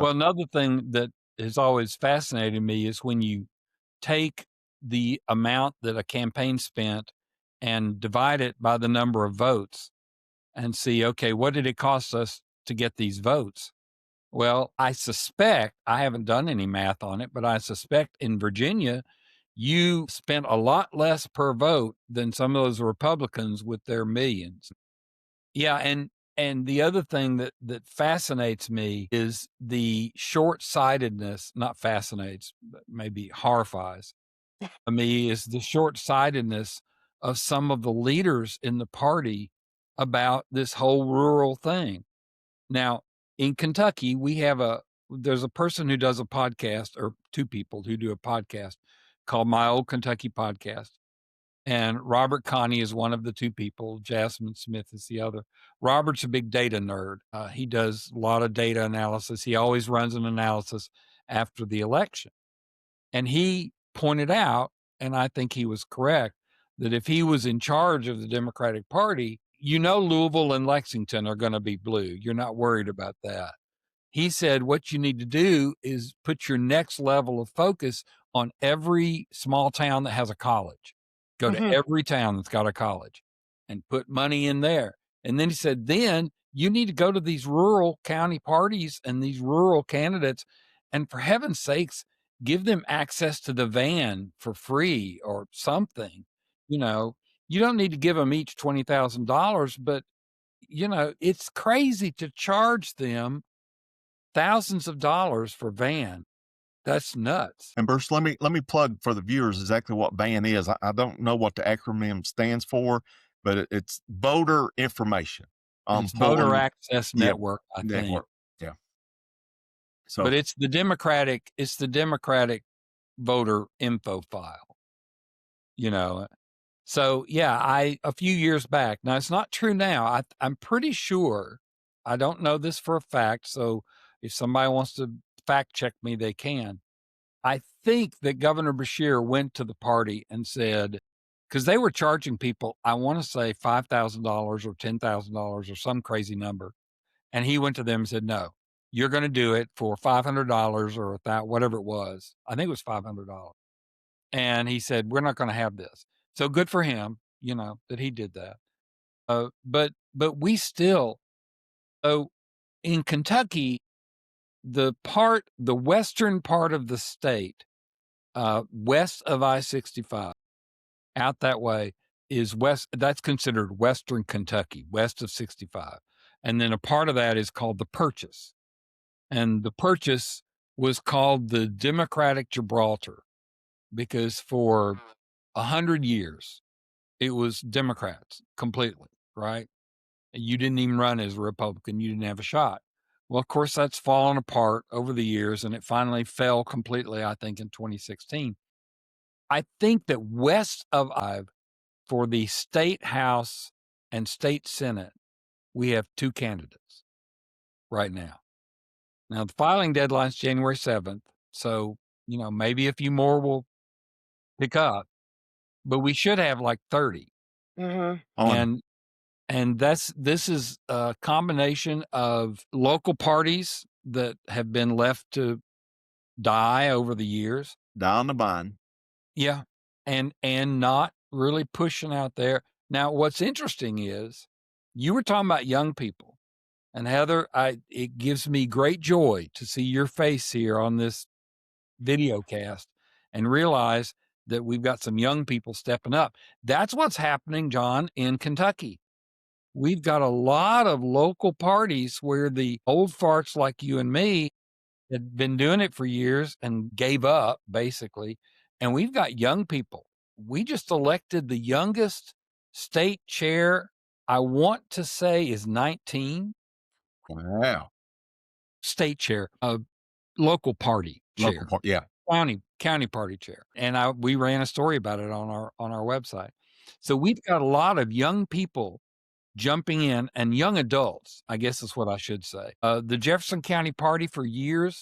Well, another thing that has always fascinated me is when you take the amount that a campaign spent and divide it by the number of votes and see, okay, what did it cost us to get these votes? Well, I suspect, I haven't done any math on it, but I suspect in Virginia, you spent a lot less per vote than some of those Republicans with their millions. Yeah, and the other thing that fascinates me is the short-sightedness, not fascinates, but maybe horrifies me, is the short-sightedness of some of the leaders in the party about this whole rural thing. Now, in Kentucky, there's a person who does a podcast, or two people who do a podcast called My Old Kentucky Podcast. And Robert Connie is one of the two people. Jasmine Smith is the other. Robert's a big data nerd. He does a lot of data analysis. He always runs an analysis after the election. And he pointed out, and I think he was correct, that if he was in charge of the Democratic Party, Louisville and Lexington are going to be blue. You're not worried about that. He said, what you need to do is put your next level of focus on every small town that has a college. Go to Mhm. every town that's got a college and put money in there. And then he said, then you need to go to these rural county parties and these rural candidates. And for heaven's sakes, give them access to the van for free or something. You know, you don't need to give them each $20,000, but it's crazy to charge them thousands of dollars for van. That's nuts. And Bruce, let me plug for the viewers exactly what VAN is. I don't know what the acronym stands for, but it's voter information. It's For Voter Access yeah, Network, I think, network. Yeah. So but it's the Democratic voter info file, you know? So, yeah, a few years back, now it's not true now. I'm pretty sure, I don't know this for a fact, so if somebody wants to fact check me, they can. I think that Governor Beshear went to the party and said, because they were charging people, I want to say $5,000 or $10,000 or some crazy number. And he went to them and said, no, you're going to do it for $500 or whatever it was. I think it was $500. And he said, we're not going to have this. So good for him, that he did that. But we still, so in Kentucky, the western part of the state, west of I-65, out that way is west. That's considered Western Kentucky, west of 65. And then a part of that is called the Purchase. And the Purchase was called the Democratic Gibraltar because for 100 years, it was Democrats completely, right? You didn't even run as a Republican. You didn't have a shot. Well, of course, that's fallen apart over the years, and it finally fell completely, I think, in 2016. I think that west of I, for the state house and state senate, we have two candidates right now. Now, the filing deadline is January 7th. So, maybe a few more will pick up, but we should have like 30. on And this is a combination of local parties that have been left to die over the years. down the vine. Yeah. And not really pushing out there. Now, what's interesting is you were talking about young people. And Heather, it gives me great joy to see your face here on this video cast and realize that we've got some young people stepping up. That's what's happening, John, in Kentucky. We've got a lot of local parties where the old farts like you and me had been doing it for years and gave up, basically. And we've got young people. We just elected the youngest state chair, I want to say is 19. Wow. State chair, local party Local chair, part. Yeah. county party chair. And we ran a story about it on our website. So we've got a lot of young people jumping in, and young adults, I guess is what I should say. The Jefferson County Party for years